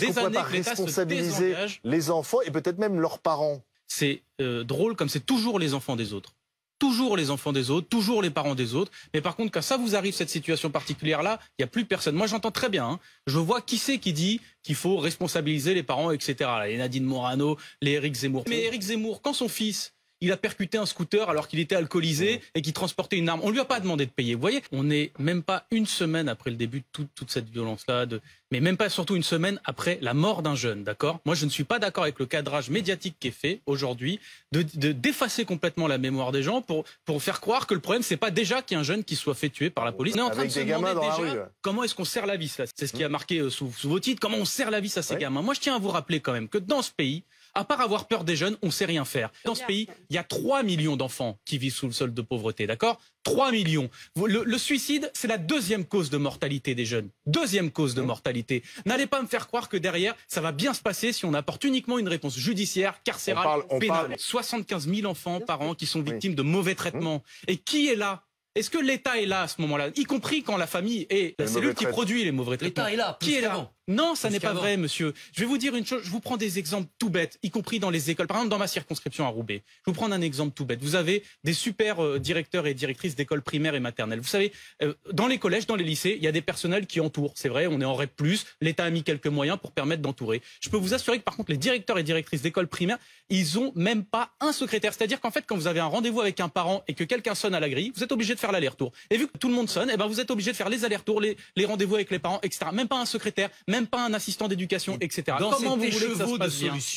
Est-ce qu'on pourrait pas responsabiliser les enfants et peut-être même leurs parents? C'est drôle comme c'est toujours les enfants des autres. Toujours les enfants des autres, toujours les parents des autres. Mais par contre, quand ça vous arrive, cette situation particulière-là, il n'y a plus personne. Moi, j'entends très bien. Hein. Je vois qui c'est qui dit qu'il faut responsabiliser les parents, etc. Les Nadine Morano, les Éric Zemmour. Mais Éric Zemmour, quand son fils, il a percuté un scooter alors qu'il était alcoolisé et qu'il transportait une arme, on lui a pas demandé de payer. Vous voyez, on n'est même pas une semaine après le début de toute cette violence-là, mais même pas surtout une semaine après la mort d'un jeune, d'accord? Moi, je ne suis pas d'accord avec le cadrage médiatique qui est fait aujourd'hui d'effacer complètement la mémoire des gens pour faire croire que le problème, c'est pas déjà qu'il y a un jeune qui soit fait tuer par la police. On est en train de se demander déjà comment est-ce qu'on serre la vis, là. C'est ce qui a marqué sous vos titres, comment on serre la vis à ces gamins. Moi, je tiens à vous rappeler quand même que dans ce pays, à part avoir peur des jeunes, on ne sait rien faire. Dans ce pays, il y a 3 millions d'enfants qui vivent sous le seuil de pauvreté, d'accord? 3 millions. Le suicide, c'est la deuxième cause de mortalité des jeunes. Deuxième cause de mortalité. N'allez pas me faire croire que derrière, ça va bien se passer si on apporte uniquement une réponse judiciaire, carcérale, pénale. 75 000 enfants par an qui sont victimes de mauvais traitements. Et qui est là? Est-ce que l'État est là à ce moment-là? Y compris quand la famille est la cellule qui produit les mauvais traitements. L'État est là. Qui est là? Non, ça n'est pas vrai, monsieur. Je vais vous dire une chose, je vous prends des exemples tout bêtes, y compris dans les écoles. Par exemple, dans ma circonscription à Roubaix, je vous prends un exemple tout bête. Vous avez des super directeurs et directrices d'écoles primaires et maternelles. Vous savez, dans les collèges, dans les lycées, il y a des personnels qui entourent. C'est vrai, on est en REP+, l'État a mis quelques moyens pour permettre d'entourer. Je peux vous assurer que par contre, les directeurs et directrices d'écoles primaires, ils ont même pas un secrétaire. C'est-à-dire qu'en fait, quand vous avez un rendez-vous avec un parent et que quelqu'un sonne à la grille, vous êtes obligé de faire l'aller-retour. Et vu que tout le monde sonne, eh ben vous êtes obligé de faire les allers-retours, les rendez-vous avec les parents, etc. Même pas un secrétaire, même pas un assistant d'éducation, etc. Dans Comment vous voulez que ça se écheveau passe de bien?